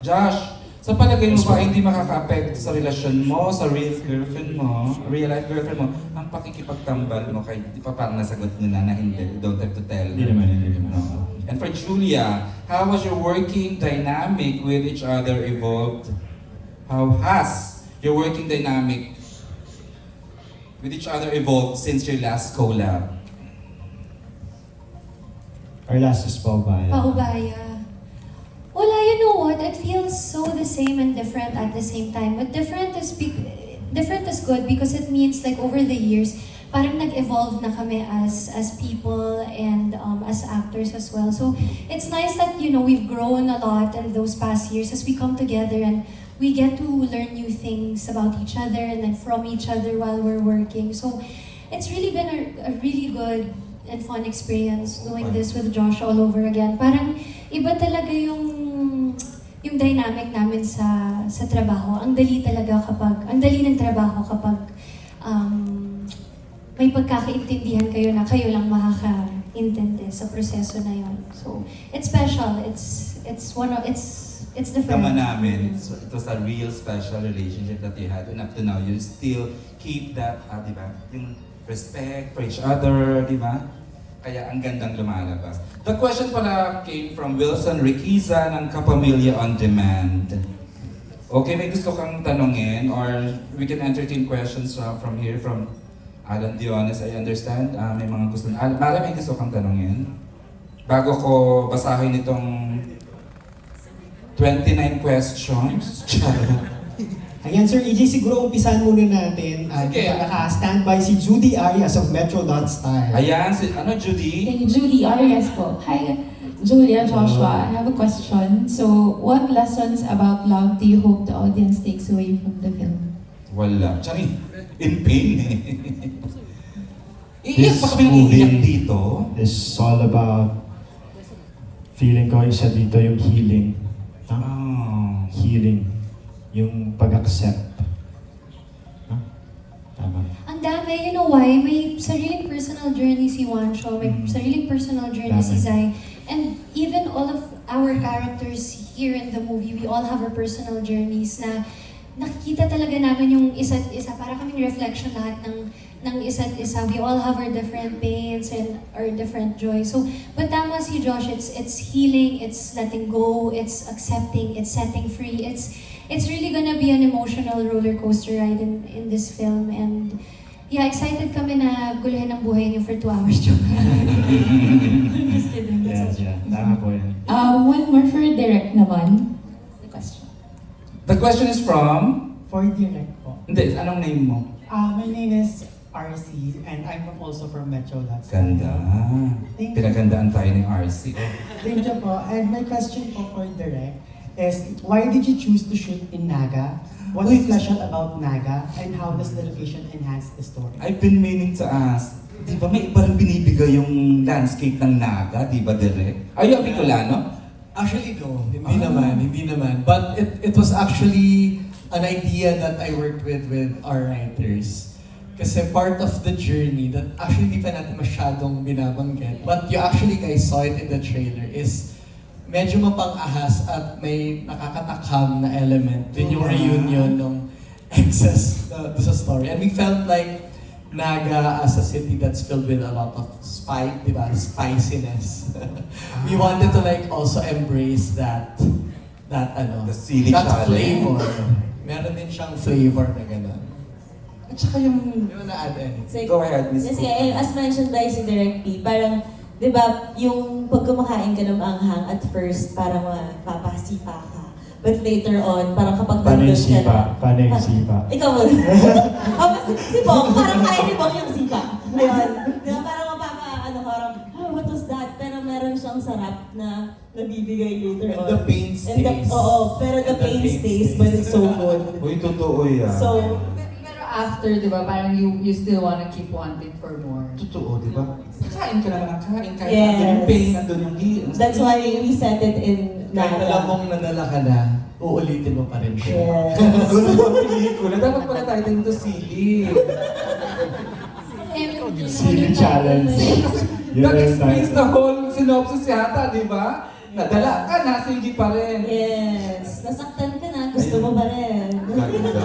Josh, sa palagay mo ba hindi makaka-apekto sa relasyon mo, sa real girlfriend mo, real life girlfriend mo, ang pakikipagtambal mo kay, di pa parang nasagot mo na hindi, don't have to tell. Hindi naman. No. And for Julia, how was your working dynamic with each other evolved? How has your working dynamic with each other evolved since your last collab? Our last is Paubaya. Paubaya. Wala, you know what? It feels so the same and different at the same time. But different is good because it means like over the years, parang nag-evolve na kami as people and as actors as well. So it's nice that, you know, we've grown a lot in those past years as we come together and we get to learn new things about each other and then from each other while we're working. So it's really been a really good and fun experience doing this with Josh all over again. Parang iba talaga yung dynamic namin sa trabaho. Ang dali ng trabaho kapag may pagkakaintindihan kayo na kayo lang makakaintindi sa proseso na yon. So it's special. It's different. Tama namin, it was a real special relationship that you had and up to now you still keep that, di ba? Yung respect for each other, di ba? Kaya ang gandang lumalabas. The question pala came from Wilson Riquiza ng Kapamilya On Demand. Okay, may gusto kang tanongin or we can entertain questions from here from Alan Diones, I understand. May mga gusto na. Mara, may gusto kang tanongin? Bago ko basahin itong 29 questions. Ayan, Sir EJ, siguro umpisan muna natin. Sige. Naka-standby si Judy Arias of Metro.Style. Ayan, Judy? Hey, Judy Arias po. Hi, Julia, Joshua. I have a question. So, what lessons about love do you hope the audience takes away from the film? Wala. Tsaka in pain eh. Iiyak This pa kami ng iiyak movie dito. is all about feeling ko isa dito yung healing. Healing. Yung pag-accept. Tama. Ang dami, you know why? May sariling personal journey si Juancho, may sariling personal journey si Zai. And even all of our characters here in the movie, we all have our personal journeys na nakikita talaga namin yung isa't isa. Para kaming reflection lahat ng isa't isa. We all have our different pains and our different joys. So, but tama si Josh, it's healing, it's letting go, it's accepting, it's setting free, it's really gonna be an emotional roller coaster ride in this film. And yeah, excited kami na guluhin ang buhay niyo for 2 hours. Just kidding. Yeah. Tama po yan. One more for Direct naman. The question. The question is from... For direct po. Hindi, anong name mo? My name is RC and I'm also from Metro.Style. Ganda. Thank you. Pinagandaan tayo ng RC. Thank you po. And my question po for direct is, why did you choose to shoot in Naga? What is special about Naga and how does the location enhance the story? I've been meaning to ask, di ba may iba rin binibigay yung landscape ng Naga, di ba direct? Are you a Bicolano? Actually, no. Hindi naman. But it was actually an idea that I worked with our writers. Kasi part of the journey that actually di pa natin masyadong binabanggit, but you actually guys saw it in the trailer, is medyo mapang-ahas at may nakakatakam na element din yung reunion ng exes sa story. And we felt like Naga as a city that's filled with a lot of spiciness. We wanted to like also embrace that The silly that challenge. flavor. Meron din siyang flavor na gano'n. At saka yung... You wanna add anything? Go ahead, Miss Kasi Cookie. as mentioned by si Direct P, parang, di ba, yung pag kumakain ka ng anghang at first, parang mapapasipa ka. But later on, parang kapag Paano yung nandun ka sipa? na... Paano yung sipa? Ikaw mo. Si Bong, parang kaya ni Bong yung sipa. Ayun. Di ba, parang parang, what was that? Pero meron siyang sarap na nabibigay later And on. the pain stays. Oo, pero the pain stays, but it's so good. Uy, totoo yan. So, Pero after, di ba, parang you still wanna keep wanting for more. Totoo, di ba? Kain ka naman ang kain. Kahit Yes. andun yung pain, andun yung heat. that's why we set it in Kahit Naga. alam mong nadala ka na, uulitin mo pa rin siya. Yes. Gulo ng pelikula. Dapat pala tayo dito sili. Silly challenge. Yun That na yung explains title. the whole synopsis yata, di ba? Nadala ka, nasinggi pa rin. Yes. Nasaktan ka na, gusto mo ba rin? Ganda.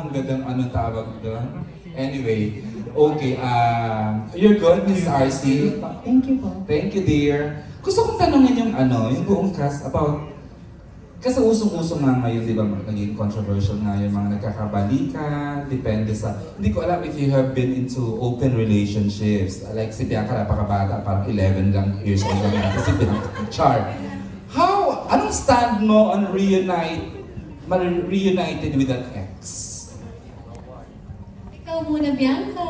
Ang gandang anong tawag doon. Anyway, okay. You're good, Miss RC. Thank you po. Thank you, dear. Gusto kong tanongin yung yung buong cast about, kasi usong-usong nga ngayon, di ba, naging controversial nga yung mga nagkakabalikan, depende sa, hindi ko alam if you have been into open relationships. Like si Bianca, napakabata, parang 11 lang years old lang natin si Bianca. Char. Anong stand mo on reunited with an ex? Ikaw muna, Bianca.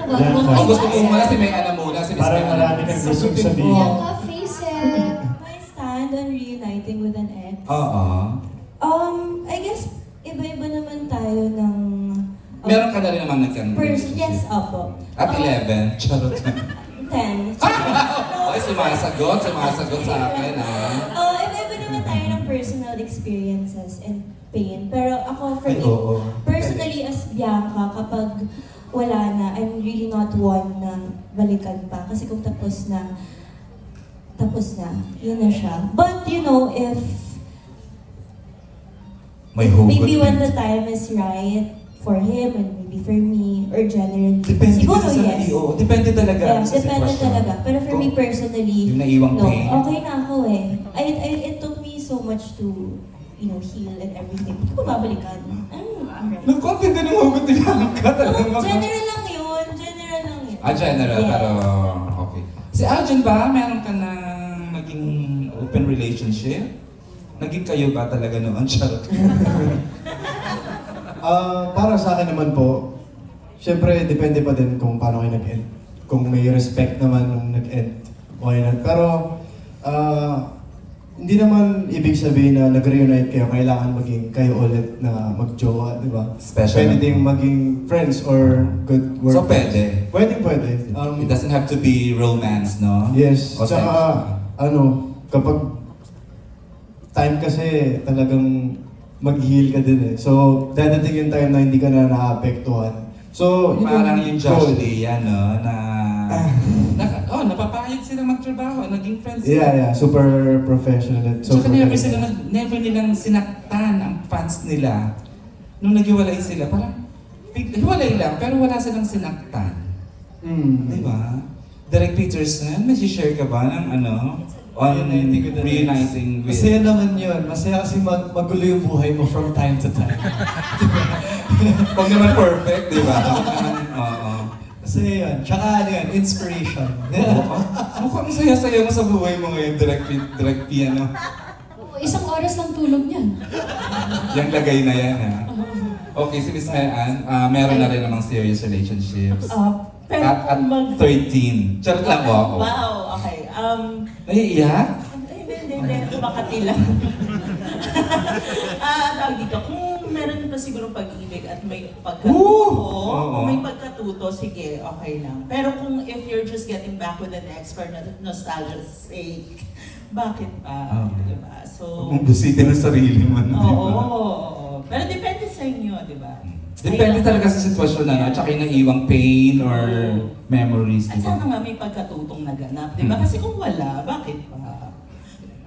Wag Bianca. mong Oh, gusto mo iwasan. muna si May Ana muna, si Miss Parang May Ana. marami kang gustong sabihin. Bianca, face it. My stand on reuniting with an ex. Oo. I guess, iba-iba naman tayo ng... Meron ka na rin naman nagkang Yes, opo. At 11. Charot. 10. Ay, sumasagot sa akin, Iba-iba naman tayo ng personal experiences and pain. Pero ako, for Ay, me, oo. personally as Bianca, kapag wala na, I'm really not one na balikan pa. Kasi kung tapos na, yun na siya. But you know, if May hugot. maybe when the time is right for him and maybe for me, or generally, Depende siguro kasi sa yes. Depende talaga Yeah, sa depende sitwasyon. talaga. Pero for me Kung- personally, yung naiwang no, pain. okay na ako eh. It took me so much to, heal and everything. Hindi ko babalikan. I'm ready. Nagkontin din ng hugot ni Bianca talaga. General lang yun. General lang yun. General, Yes. pero okay. Si Aljan ba, meron ka na naging open relationship? Naging kayo ba talaga noon? Charot. Para sa akin naman po, syempre depende pa din kung paano kayo nag-end. Kung may respect naman nung nag-end, okay na. Pero hindi naman ibig sabihin na nag-reunite kayo, kailangan maging kayo ulit na mag-jowa, di ba? Special. Pwede ding maging friends or good work. So, pwede? Pwede. It doesn't have to be romance, no? Yes. O Tsaka, kapag time kasi talagang mag-heal ka din eh. So, dadating yung time na hindi ka na naapektuhan. So, yun Parang yung Josh goal. Lea, no? Napapayag sila magtrabaho, naging friends sila. Yeah. Super professional at Tsaka super never nilang sinaktan ang fans nila. Nung naghiwalay sila, parang hiwalay lang, pero wala silang sinaktan. Di ba? Derek Peterson, may share ka ba ng on reuniting with... Masaya naman yun. Masaya kasi magulo yung buhay mo from time to time. Huwag naman perfect, di ba? Oo. Masaya yun. Tsaka inspiration. Mukhang saya-saya mo sa buhay mo ngayon, Direct Piano. Isang oras lang tulog niyan. Yung lagay na yan, ha? Okay, si Miss Mayan, meron na rin namang serious relationships. Pero At kung mag... 13. Charot lang po ako. Wow, okay. Naiiyak? Hindi. Makati lang. Tawag dito, kung meron pa siguro pag-ibig at may Oo. kung may pagkatuto, sige, okay lang. Pero kung if you're just getting back with an ex for nostalgia's sake, bakit pa? Diba? So, Kung busitin ang sarili mo, di ba? oo. Pero depende sa inyo, di ba? Depende talaga sa sitwasyon na, at saka yung naiwang pain or memories, At di ba? sana nga may pagkatutong naganap, di ba? Kasi kung wala, bakit pa?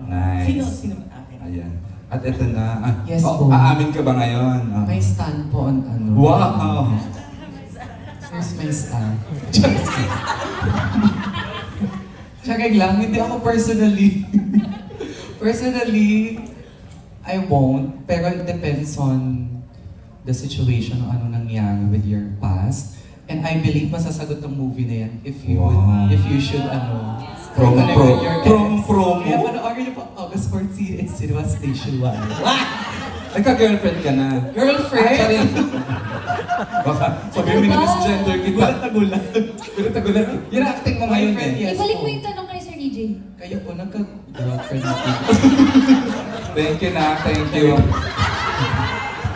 Nice. Sino akin? Ayan. At ito na. Yes po. Aamin ka ba ngayon? May stand po on Wow! Here's my stand. Tsaka lang, hindi ako personally. Personally, I won't. Pero it depends on the situation o ano nangyari with your past. And I believe masasagot ng movie na yan if you Wow. if you should Promo. Promo. Kaya panoorin niyo po August 14 in Cinema Station 1. Nagka-girlfriend ka na. Girlfriend? Sorry. Baka sabihin mo na misgender kita. Gulat na gulat. Yan ang acting mo ngayon Boyfriend, eh. yes Ibalik po. mo yung tanong kay Sir DJ. Kayo po, nagka-girlfriend na po. Thank you na, thank you.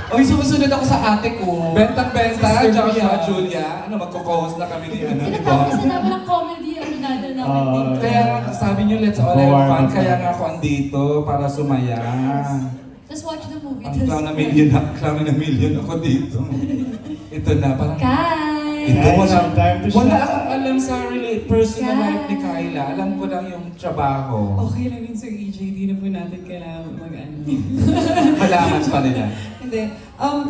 Oy, sumusunod ako sa ate ko. Bentang-benta, Sister Joshua, Julia. Julia. Magko-co-host na kami ni ano. Pinapakita namin ng comedy ang another namin dito. Kaya nga, sabi niyo, let's all have fun. Kaya nga ako andito para sumaya. Just watch the movie. Ang clown na million ako dito. Ito na, parang... Kai! Ito, Time to wala shine. akong alam sa personal Kai. life ni Kyla. Alam ko lang yung trabaho? Okay lang yun, Sir EJ. Di na po natin kailangan mag-ano. Malaman pa nila. Hindi.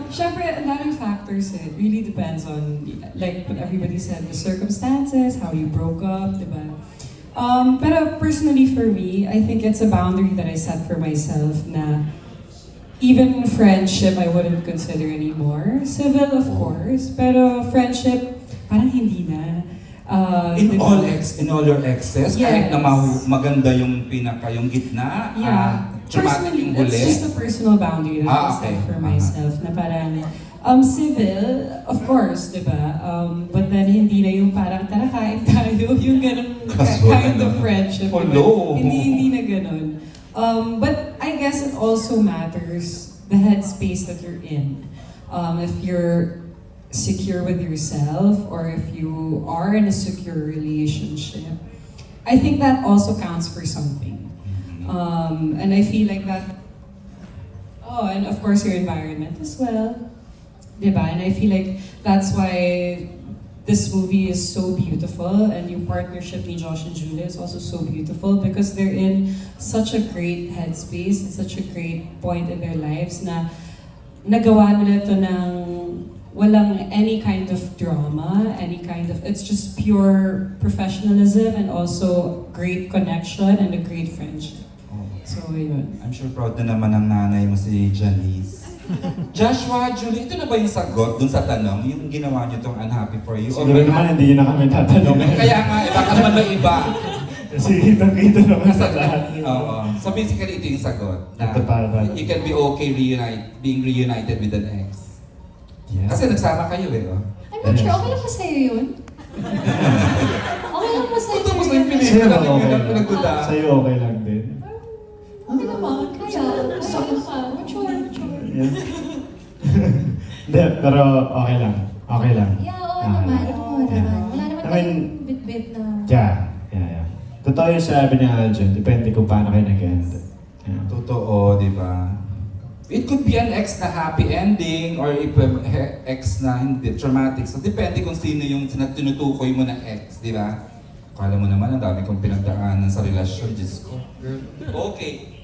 Syempre, ang daming factors eh. It really depends on, like what everybody said, the circumstances, how you broke up, diba? Pero personally for me, I think it's a boundary that I set for myself na even friendship, I wouldn't consider anymore. Civil, of course. Pero friendship, parang hindi na. In diba? all your exes, kahit Yes. na maganda yung yung gitna, Yeah. traumatic Personally, yung that's huli. just a personal boundary that I Okay. set for myself. Na parang, civil, of course, di ba? But then, hindi na yung parang, tara, kain tayo. Yung ganun kind of friendship. Diba? Hello. Hindi na ganun. But I guess it also matters the headspace that you're in. If you're secure with yourself or if you are in a secure relationship, I think that also counts for something. And I feel like that, and of course your environment as well, diba? And I feel like that's why this movie is so beautiful and yung partnership ni Josh and Julia is also so beautiful because they're in such a great headspace and such a great point in their lives na nagawa nila ito ng walang any kind of drama, it's just pure professionalism and also great connection and a great friendship. So, yun. I'm sure proud na naman ang nanay mo si Janice. Joshua, Julie, ito na ba yung sagot dun sa tanong? Yung ginawa niyo tong unhappy for you? Siguro naman hindi na kami tatanong. Kaya nga, baka naman may iba. Kasi kitang-kita naman sa Nasa lahat. Oo. So basically, ito yung sagot. Na Ito para. you can be okay being reunited with an ex. Yeah. Kasi nagsama kayo eh. Oh. I'm not sure, okay lang ba sa'yo yun? Okay lang ba sa'yo Tapos na yung yun? pinis Sa'yo ko ba lang okay yung lang? pinagduda. Sa'yo okay lang din. Okay naman, kaya, masyado ka, mature. Yes. Hindi, pero okay lang. Okay lang. Yeah, oo naman, oo Yeah. naman. Wala naman I mean, tayong bit-bit na... Yeah. Totoo yung sabi ni Aljon, depende kung paano kayo nag-end. Yeah. Totoo, di ba? It could be an ex na happy ending or if ex na hindi traumatic. So depende kung sino yung tinutukoy mo na ex, di ba? Kala mo naman, ang dami kong pinagdaanan sa relasyon, Diyos ko. Okay.